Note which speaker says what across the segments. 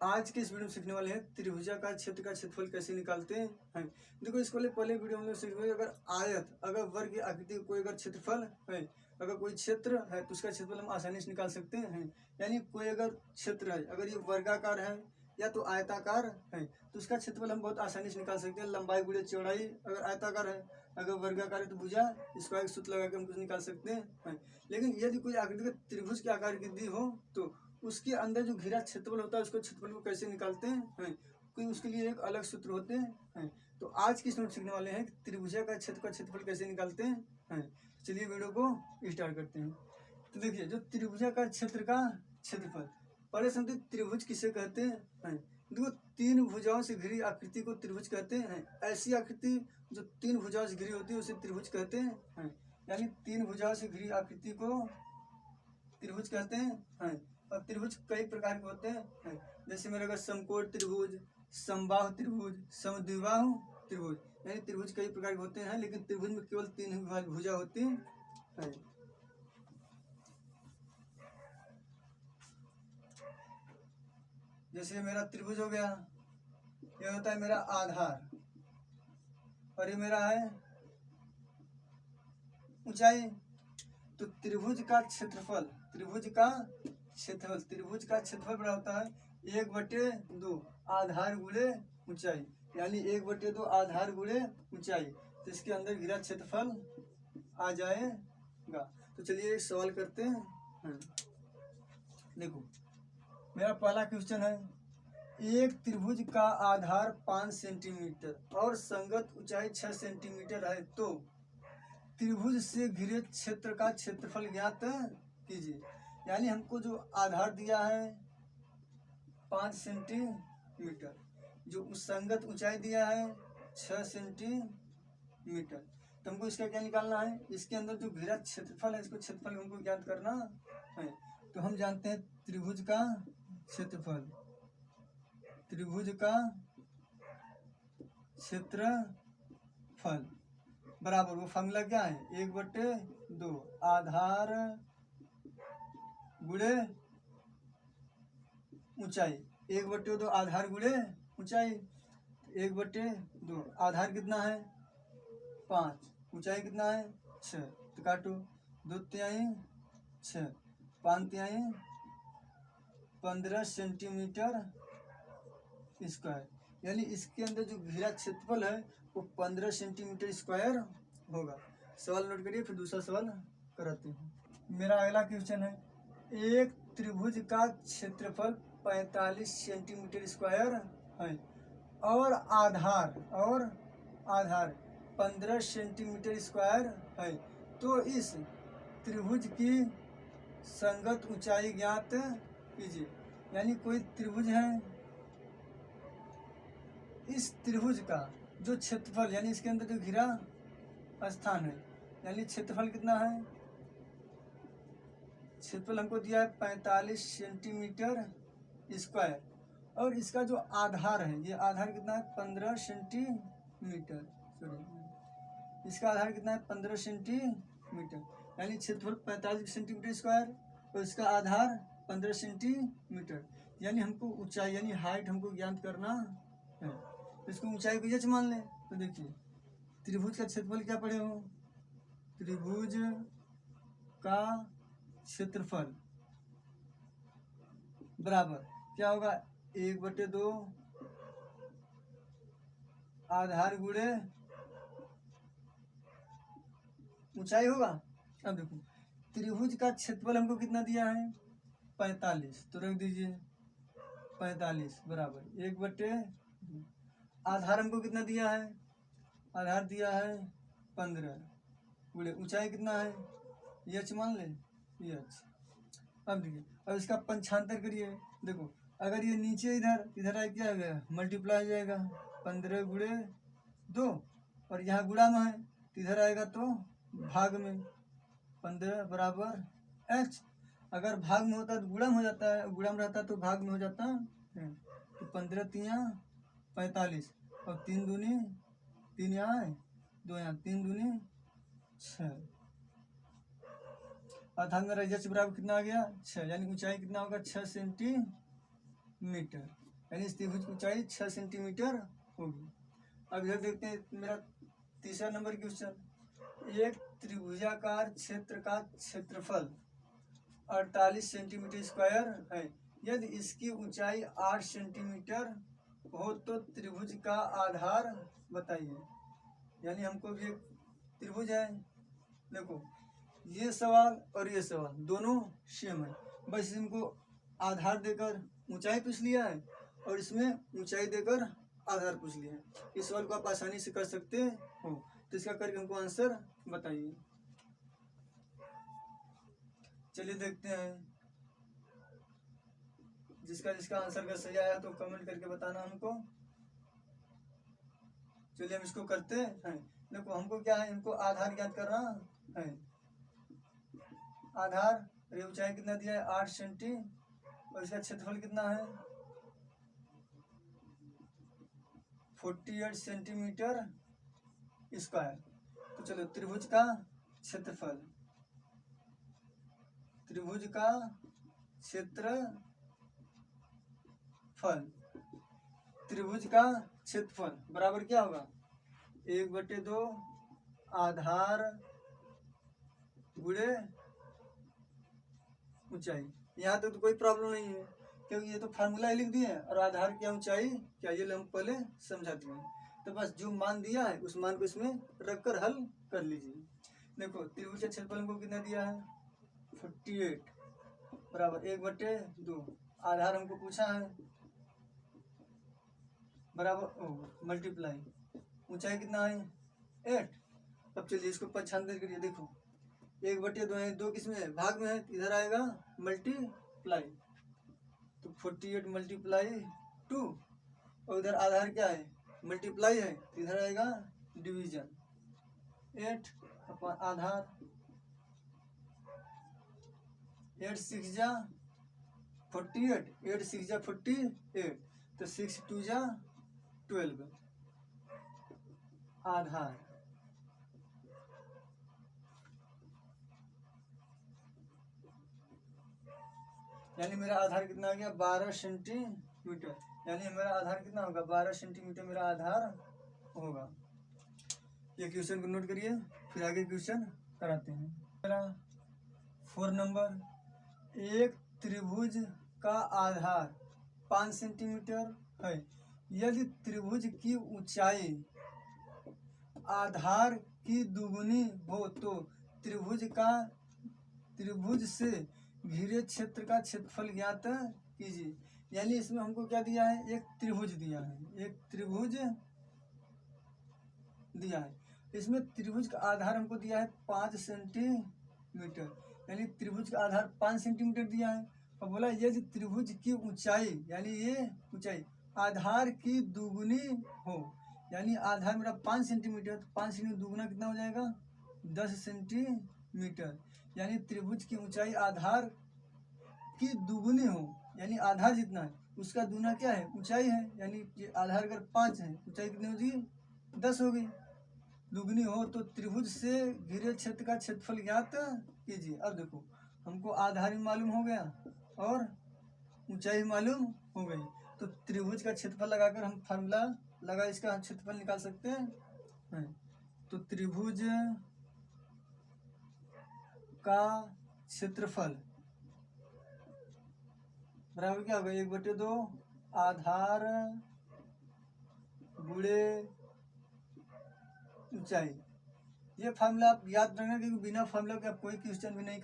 Speaker 1: आज के इस वीडियो में सीखने वाले हैं त्रिभुजाकार क्षेत्र का क्षेत्रफल कैसे निकालते हैं। देखो इसको पहले वीडियो में सीखेंगे अगर आयत, अगर वर्ग की आकृति कोई अगर क्षेत्रफल है, अगर कोई क्षेत्र है तो उसका क्षेत्रफल हम आसानी से निकाल सकते हैं। यानी कोई अगर क्षेत्र है, अगर ये वर्गाकार है या तो आयताकार है तो उसका क्षेत्रफल हम बहुत आसानी से निकाल सकते हैं। लंबाई गुणे चौड़ाई, अगर आयताकार है, अगर वर्गाकार है तो भुजा, इसको एक सूत्र लगा के हम कुछ निकाल सकते हैं। लेकिन यदि कोई आकृति का त्रिभुज की आकार की दी हो तो उसके अंदर जो घिरा क्षेत्रफल होता है उसको क्षेत्रफल को कैसे निकालते हैं, कोई उसके लिए एक अलग सूत्र होते हैं। तो आज की नोट सीखने वाले हैं कि त्रिभुजा का क्षेत्र का क्षेत्रफल कैसे निकालते हैं। चलिए वीडियो को स्टार्ट करते हैं। तो देखिए जो त्रिभुजा का क्षेत्र का क्षेत्रफल, पहले समझते त्रिभुज किसे कहते हैं। देखो तीन भुजाओं से घिरी आकृति को त्रिभुज कहते हैं। ऐसी आकृति जो तीन भुजाओं से घिरी होती है उसे त्रिभुज कहते हैं। यानी तीन भुजाओं से घिरी आकृति को त्रिभुज कहते हैं। और त्रिभुज कई प्रकार के होते हैं, जैसे मेरे अगर समकोण त्रिभुज, समबाहु त्रिभुज, समद्विबाहु त्रिभुज, यानी त्रिभुज कई प्रकार के होते हैं। लेकिन त्रिभुज में केवल तीन भुजा होती है। जैसे मेरा त्रिभुज हो गया, ये होता है मेरा आधार और ये मेरा है ऊंचाई। तो त्रिभुज का क्षेत्रफल बड़ा होता है 1/2 आधार गुणे ऊंचाई, यानी 1/2 आधार गुणे ऊंचाई। तो इसके अंदर घिरा क्षेत्रफल आ जाएगा। तो चलिए एक सवाल करते हैं। देखो मेरा पहला क्वेश्चन है, एक त्रिभुज का आधार 5 सेंटीमीटर और संगत ऊंचाई 6 सेंटीमीटर है तो त्रिभुज से घिरे क्षेत्र का क्षेत्रफल ज्ञात कीजिए। यानी हमको जो आधार दिया है 5 सेंटीमीटर, जो संगत ऊंचाई दिया है 6 सेंटीमीटर, तो हमको इसका क्या निकालना है। इसके अंदर जो घिरा क्षेत्रफल है इसको क्षेत्रफल हमको ज्ञात करना है। तो हम जानते हैं त्रिभुज का क्षेत्रफल बराबर, वो फॉर्मूला क्या है, 1/2 आधार गुणे ऊंचाई। 1/2 आधार गुणे ऊंचाई, 1/2 आधार कितना है 5, ऊंचाई कितना है 6, तो काटो 2 तिहाई 6, 5 तिहाई 15 सेंटीमीटर स्क्वायर। यानी इसके अंदर जो घिरा क्षेत्रफल है वो 15 सेंटीमीटर स्क्वायर होगा। सवाल नोट करिए, फिर दूसरा सवाल कराते हैं। मेरा अगला क्वेश्चन है, एक त्रिभुज का क्षेत्रफल 45 सेंटीमीटर स्क्वायर है और आधार 15 सेंटीमीटर स्क्वायर है, तो इस त्रिभुज की संगत ऊंचाई ज्ञात कीजिए। यानी कोई त्रिभुज है, इस त्रिभुज का जो क्षेत्रफल, यानी इसके अंदर जो घिरा स्थान है, यानी क्षेत्रफल कितना है, क्षेत्रफल हमको दिया है 45 सेंटीमीटर स्क्वायर और इसका जो आधार है, ये आधार कितना है 15 सेंटीमीटर, सॉरी इसका आधार कितना है 15 सेंटीमीटर, यानी क्षेत्रफल 45 सेंटीमीटर स्क्वायर और इसका आधार 15 सेंटीमीटर। यानी हमको ऊंचाई यानी हाइट हमको ज्ञात करना है। तो इसको ऊंचाई को यच मान लें। तो देखिए त्रिभुज का क्षेत्रफल क्या पढ़े हो, त्रिभुज का क्षेत्रफल बराबर क्या होगा 1/2 आधार गुणे ऊंचाई होगा। अब देखो त्रिभुज का क्षेत्रफल हमको कितना दिया है 45, तो रख दीजिए 45 बराबर 1/2 आधार हमको कितना दिया है, आधार दिया है 15 गुणे ऊंचाई कितना है यच मान ले यच। अब देखिए अब इसका पंचांतर करिए। देखो अगर ये नीचे इधर आए क्या हो गया मल्टीप्लाई हो जाएगा 15 गुणे 2 और यहाँ गुणा में है तो इधर आएगा तो भाग में 15 बराबर h। अगर भाग में होता है तो गुणा में हो जाता है, गुणा में रहता है तो भाग में हो जाता है। तो 15 तिया 45 और 3 दूनी 3 यहाँ है 2 यहाँ 3 दूनी 6, अर्थात मेरा यच बराबर कितना आ गया 6, यानी ऊंचाई कितना होगा 6 सेंटीमीटर। यानी इस त्रिभुज की ऊंचाई 6 सेंटीमीटर होगी। अब इधर देखते हैं मेरा तीसरा नंबर क्वेश्चन। एक त्रिभुजाकार क्षेत्र का क्षेत्रफल 48 सेंटीमीटर स्क्वायर है। यदि इसकी ऊंचाई 8 सेंटीमीटर हो तो त्रिभुज का आधार बताइए। यानी हमको भी एक त्रिभुज है, देखो ये सवाल और ये सवाल दोनों सेम है, बस इनको आधार देकर ऊंचाई पूछ लिया है और इसमें ऊंचाई देकर आधार पूछ लिया है। इस सवाल को आप आसानी से कर सकते हो, तो इसका करके हमको आंसर बताइए। चलिए देखते हैं, जिसका जिसका आंसर का सही आया तो कमेंट करके बताना हमको। चलिए हम इसको करते हैं। देखो हमको क्या है, इनको आधार ज्ञात करना है। आधार ये ऊंचाई कितना दिया है 8 सेंटी और इसका क्षेत्रफल कितना है 48 सेंटीमीटर स्क्वायर। तो चलो त्रिभुज का क्षेत्रफल, त्रिभुज का क्षेत्रफल, त्रिभुज का क्षेत्रफल बराबर क्या होगा 1/2 आधार गुणे ऊंचाई। यहाँ तक तो कोई प्रॉब्लम नहीं है क्योंकि ये तो फार्मूला ही लिख दिए हैं और आधार क्या ऊंचाई क्या ये हम पहले समझा दिए हैं। तो बस जो मान दिया है उस मान को इसमें रखकर हल कर लीजिए। देखो त्रिभुज का क्षेत्रफल हमको कितना दिया है 48 बराबर 1/2, आधार हमको पूछा है बराबर मल्टीप्लाई ऊंचाई कितना है 8। अब चलिए इसको पक्षांतर करिए। देखो 1/2 है, 2 किस में है भाग में है, इधर आएगा मल्टीप्लाई, तो 48 मल्टीप्लाई 2 और इधर आधार क्या है मल्टीप्लाई है, तो इधर आएगा डिवीजन 8 अपन आधार 8 6 जा 48, 8 6 जा 48, तो 6 2 जा 12 आधार। यानी मेरा आधार कितना आ गया 12 सेंटीमीटर। यानी मेरा आधार कितना होगा 12 सेंटीमीटर मेरा आधार होगा। ये क्वेश्चन को नोट करिए, फिर आगे क्वेश्चन कराते हैं। मेरा 4 नंबर, एक त्रिभुज का आधार 5 सेंटीमीटर है। यदि त्रिभुज की ऊंचाई आधार की दुगुनी हो तो त्रिभुज से घिरे क्षेत्र का क्षेत्रफल ज्ञात कीजिए। यानी इसमें हमको क्या दिया है एक त्रिभुज दिया है, एक त्रिभुज दिया है। इसमें त्रिभुज का आधार हमको दिया है 5 सेंटीमीटर, यानी त्रिभुज का आधार 5 सेंटीमीटर दिया है। और बोला यदि त्रिभुज की ऊंचाई यानी ये ऊंचाई आधार की दुगुनी हो, यानी आधार मेरा 5 सेंटीमीटर, तो 5 सेंटीमीटर दुगुना कितना हो जाएगा 10 सेंटीमीटर। यानी त्रिभुज की ऊंचाई आधार की दुगुनी हो, यानी आधार जितना है उसका दूना क्या है ऊंचाई है। यानी ये आधार अगर 5 है ऊंचाई कितनी होगी 10 होगी, दुगनी हो तो त्रिभुज से घिरे क्षेत्र का क्षेत्रफल ज्ञात कीजिए। अब देखो हमको आधार भी मालूम हो गया और ऊंचाई मालूम हो गई, तो त्रिभुज का क्षेत्रफल लगाकर हम फार्मूला लगा इसका क्षेत्रफल निकाल सकते हैं। तो त्रिभुज का क्षेत्रफल बराबर क्या होगा 1/2 आधार गुणे ऊंचाई। ये फार्मूला आप याद रखना क्योंकि बिना फार्मूला के आप कोई क्वेश्चन नहीं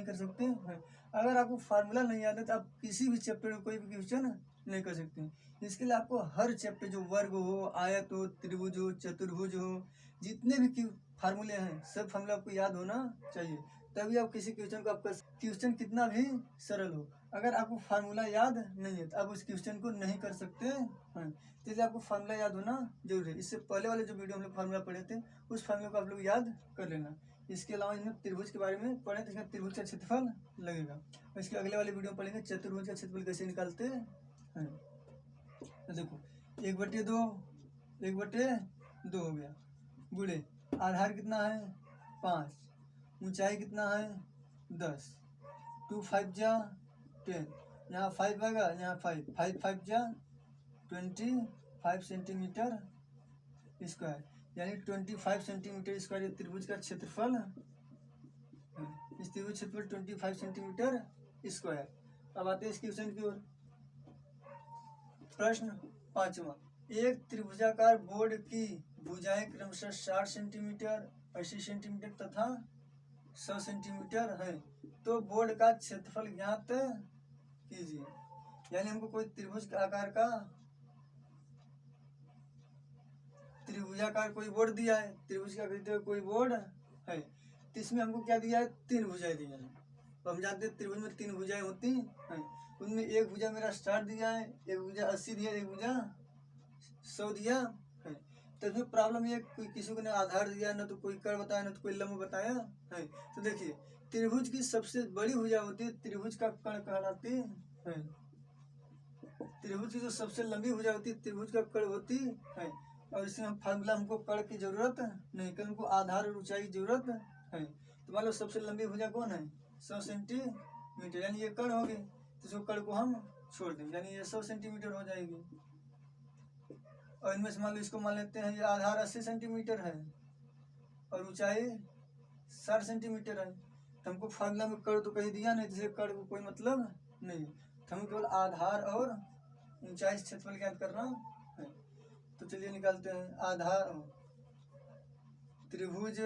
Speaker 1: कर सकते हैं। अगर आपको फार्मूला नहीं याद है तो आप किसी भी चैप्टर में कोई भी क्वेश्चन नहीं कर सकते। इसके लिए आपको हर चैप्टर जो वर्ग हो, आयत हो, त्रिभुज हो, चतुर्भुज हो, जितने भी फार्मूले हैं सब फार्मूला आपको याद होना चाहिए, तभी आप किसी क्वेश्चन को आपका क्वेश्चन कितना भी सरल हो। अगर आपको फार्मूला याद नहीं है तो आप उस क्वेश्चन को नहीं कर सकते हैं। इसलिए आपको फार्मूला याद होना जरूरी है। इससे पहले वाले जो वीडियो हम लोग फार्मूला पढ़े थे उस फार्मूला को आप लोग याद कर लेना। इसके अलावा इसमें त्रिभुज के बारे में पढ़े तो इसमें त्रिभुज का क्षेत्रफल लगेगा, और इसके अगले वाले वीडियो में पढ़ेंगे चतुर्भुज का क्षेत्रफल कैसे निकालते हैं। तो देखो 1/2 हो गया गुणे आधार कितना है 5, ऊंचाई कितना है 10, 2 5 जा 10, यहाँ 5 आएगा, यहाँ 5, 5 5 जा 25 सेंटीमीटर स्क्वायर, यानी 25 सेंटीमीटर स्क्वायर ये त्रिभुज का क्षेत्रफल, इस त्रिभुज क्षेत्रफल 25 सेंटीमीटर स्क्वायर। अब आते हैं इस क्वेश्चन की ओर। प्रश्न 5वां, एक त्रिभुजाकार बोर्ड की भुजाएं क्रमशः 60 सेंटीमीटर, 80 सेंटीमीटर तथा 100 सेंटीमीटर है, तो बोर्ड का क्षेत्रफल ज्ञात कीजिए। यानी हमको कोई त्रिभुज आकार का त्रिभुजाकार कोई बोर्ड दिया है, त्रिभुज का कहते हैं कोई बोर्ड है, तो इसमें हमको क्या दिया है, 3 भुजाएं दी हैं। तो हम जानते हैं त्रिभुज में 3 भुजाएं होती हैं, उनमें एक भुजा मेरा 60 दिया है, एक भुजा 80 दिया, एक भुजा 100 दिया है। तो इसमें प्रॉब्लम ये कोई किसी को ने आधार दिया, ना तो कोई कर बताया, ना तो कोई लंब बताया है। तो देखिए त्रिभुज की सबसे बड़ी भुजा होती है त्रिभुज का कर्ण कहलाती है, त्रिभुज की जो सबसे लंबी भुजा होती है त्रिभुज का कर्ण होती है। और इसमें हम फार्मूला हमको कर्ण की जरूरत नहीं, क्योंकि हमको आधार और ऊंचाई की जरूरत है। तो मान लो सबसे लंबी भुजा कौन है, 100 सेंटीमीटर, यानी ये कर्ण होगी, तो इसको कर्ण को हम छोड़ देंगे, यानी ये 100 सेंटीमीटर हो जाएगी। और इनमें से मान लो इसको मान लेते हैं ये आधार 80 सेंटीमीटर है और ऊंचाई 60 सेंटीमीटर है। तो हमको फार्मूला में कर्ण तो कहीं दिया नहीं, जिससे कर्ण को कोई मतलब नहीं, तो हमें केवल आधार और ऊंचाई क्षेत्रफल ज्ञात करना है। तो चलिए निकालते हैं। आधार त्रिभुज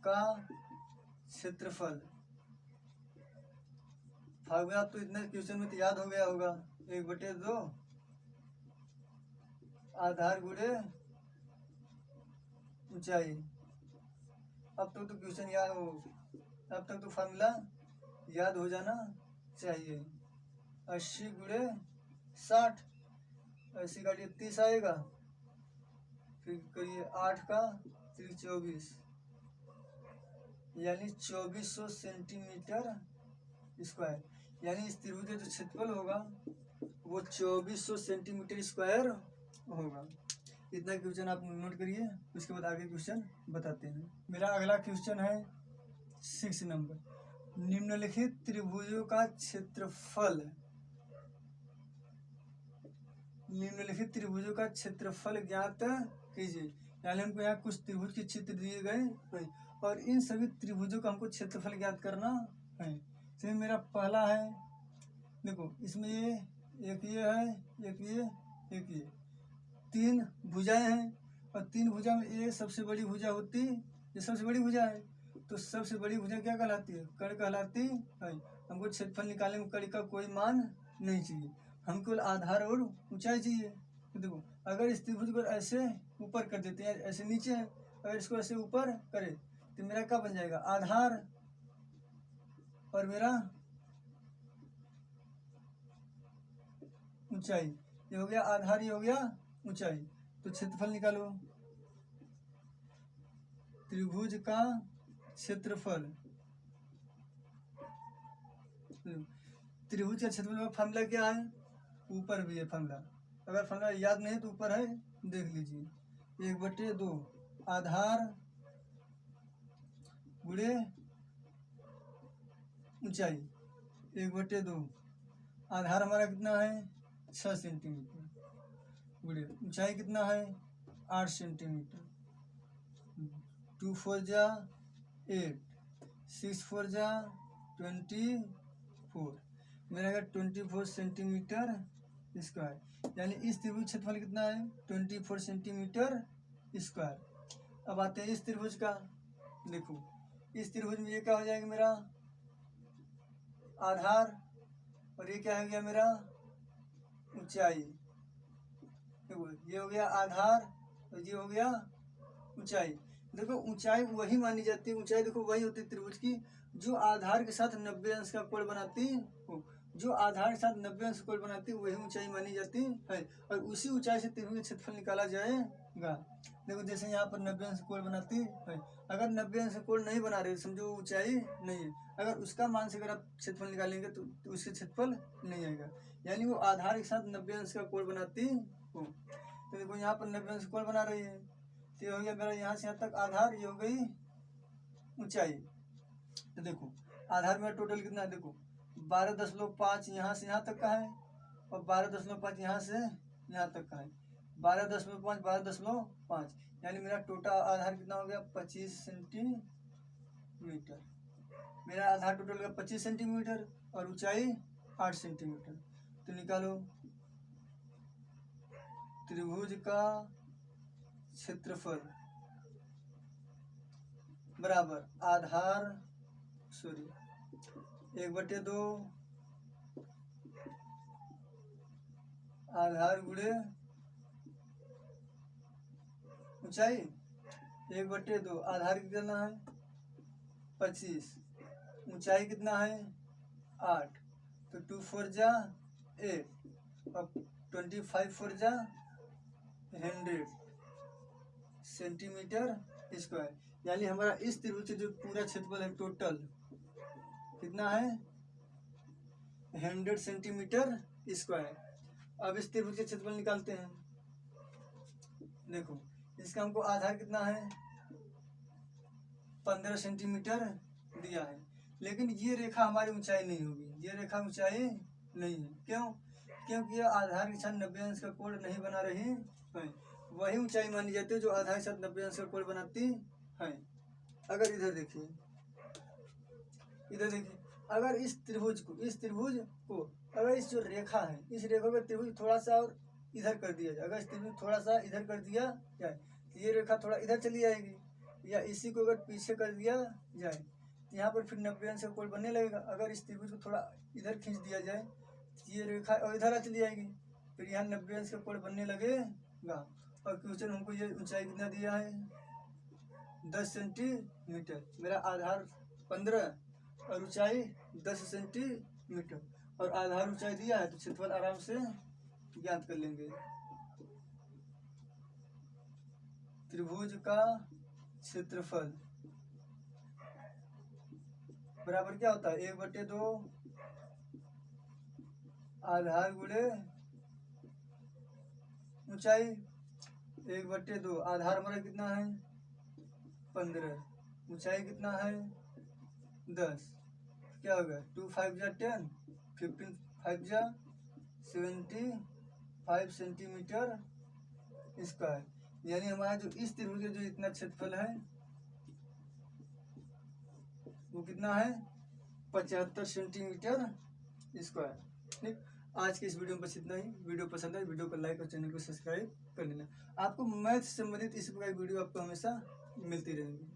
Speaker 1: का क्षेत्रफल, फार्मूला तो इतने क्वेश्चन में तो याद हो गया होगा, 1/2 आधार गुणे ऊंचाई। अब तक तो क्वेश्चन याद हो, अब तक तो फार्मूला याद हो जाना चाहिए। 80 गुणे 60, 80 का 30 आएगा, फिर करिए 8 का 24, यानी 2400 सेंटीमीटर स्क्वायर। यानी इस त्रिभुज का जो क्षेत्रफल होगा वो 2400 सेंटीमीटर स्क्वायर होगा। इतना क्वेश्चन आप नोट करिए, उसके बाद आगे क्वेश्चन बताते हैं। मेरा अगला क्वेश्चन है 6 नंबर, निम्नलिखित त्रिभुजों का क्षेत्रफल, निम्नलिखित त्रिभुजों का क्षेत्रफल ज्ञात कीजिए। यानी हमको यहाँ कुछ त्रिभुज के चित्र दिए गए और इन सभी त्रिभुजों का हमको क्षेत्रफल ज्ञात करना है। इसमें मेरा पहला है, देखो इसमें ये एक ये है, एक ये 3 भुजाएं हैं, और 3 भुजा में ये सबसे बड़ी भुजा होती, ये सबसे बड़ी भुजा है, तो सबसे बड़ी भुजा क्या कहलाती है, कर्ण कहलाती है। हमको क्षेत्रफल निकालने में कर्ण का कोई मान नहीं चाहिए, हमको आधार और ऊंचाई चाहिए। तो देखो अगर इस त्रिभुज को ऐसे ऊपर कर देते हैं, ऐसे नीचे है, अगर इसको ऐसे ऊपर करें तो मेरा क्या बन जाएगा, आधार और मेरा ऊंचाई। ये हो गया आधार, ये हो गया ऊंचाई। तो क्षेत्रफल निकालो, त्रिभुज का क्षेत्रफल, त्रिभुज का क्षेत्रफल का फार्मूला क्या है, ऊपर भी है फार्मूला, अगर फार्मूला याद नहीं तो ऊपर है देख लीजिए। 1/2 आधार गुणे ऊंचाई, 1/2 आधार हमारा कितना है 6 सेंटीमीटर, गुणे ऊंचाई कितना है 8 सेंटीमीटर, 2 4 जा 8, 6 4 जा 24, मेरा है 24 सेंटीमीटर स्क्वायर। यानी इस त्रिभुज क्षेत्रफल कितना है 24 सेंटीमीटर स्क्वायर। अब आते हैं इस त्रिभुज का, देखो इस त्रिभुज में ये क्या हो जाएगा मेरा आधार, और ये क्या हो गया मेरा ऊंचाई। देखो ये हो गया आधार और ये हो गया ऊंचाई। देखो ऊंचाई वही मानी जाती है, ऊंचाई देखो वही होती है त्रिभुज की जो आधार के साथ 90 अंश का कोण बनाती हो, जो आधार के साथ 90 अंश कोण बनाती है वही ऊंचाई मानी जाती है, और उसी ऊंचाई से त्रिभुज का क्षेत्रफल निकाला जाएगा। देखो जैसे यहाँ पर 90 अंश कोण बनाती है, अगर 90 अंश कोण नहीं बना रहे समझो ऊंचाई नहीं है, अगर उसका मान से अगर आप क्षेत्रफल निकालेंगे तो उसके क्षेत्रफल नहीं आएगा, यानी वो आधार के साथ 90 अंश का कोण बनाती हो। तो देखो यहाँ पर 90 अंश कोण बना रही है, तो ये हो गया मेरा यहाँ से यहाँ तक आधार, ये हो गई ऊंचाई। तो देखो आधार में टोटल कितना है, देखो 12.5 यहाँ से यहाँ तक का है और 12.5 यहाँ से यहाँ तक का है। 12.5 12.5 यानी मेरा टोटल आधार कितना हो गया 25 सेंटीमीटर। मेरा आधार टोटल हो गया 25 सेंटीमीटर और ऊंचाई 8 सेंटीमीटर। तो निकालो त्रिभुज का क्षेत्रफल बराबर आधार 1/2 आधार गुणे ऊंचाई 1/2 आधार कितना है 25, ऊंचाई कितना है 8, तो 2 4 जा 8 और 25 4 जा 100 सेंटीमीटर स्क्वायर। यानी हमारा इस त्रिभुज जो पूरा क्षेत्रफल है टोटल कितना है 100 सेंटीमीटर स्क्वायर। अब इस त्रिभुज के क्षेत्रफल निकालते हैं। देखो इसका हमको आधार कितना है 15 सेंटीमीटर दिया है, लेकिन ये रेखा हमारी ऊंचाई नहीं होगी, ये रेखा ऊंचाई नहीं है। क्यों? क्योंकि यह आधार के साथ 90 अंश का कोण नहीं बना रही है। वही ऊंचाई मानी जाती है जो आधार के साथ 90 अंश का कोण बनाती है। अगर इधर देखिए अगर इस त्रिभुज को अगर इस जो रेखा है इस रेखा का त्रिभुज थोड़ा सा और इधर कर दिया जाए, अगर इस त्रिभुज थोड़ा सा इधर कर दिया जाए तो ये रेखा थोड़ा इधर चली जाएगी, या इसी को अगर पीछे कर दिया जाए यहाँ पर फिर 90 अंश का कोण बनने लगेगा। अगर इस त्रिभुज को थोड़ा इधर खींच दिया जाए तो ये रेखा और इधर चली जाएगी, फिर यहाँ 90 अंश का कोण बनने लगेगा। और क्वेश्चन हमको ये ऊंचाई कितना दिया है 10 सेंटीमीटर। मेरा आधार 15 और ऊंचाई 10 सेंटीमीटर और आधार ऊंचाई दिया है, तो क्षेत्रफल आराम से ज्ञात कर लेंगे। त्रिभुज का क्षेत्रफल बराबर क्या होता है 1/2 आधार गुणे ऊंचाई 1/2 आधार हमारा कितना है 15, ऊंचाई कितना है 10, क्या होगा 2 5 जा 10 15 5 जा 75 सेंटीमीटर स्क्वायर। यानी हमारा जो इस त्रिभुज का जो इतना क्षेत्रफल है वो कितना है 75 सेंटीमीटर स्क्वायर। ठीक, आज के इस वीडियो में बस इतना ही। वीडियो पसंद है वीडियो को लाइक और चैनल को सब्सक्राइब कर लेना। आपको मैथ से संबंधित इस प्रकार की वीडियो आपको हमेशा मिलती रहेंगी।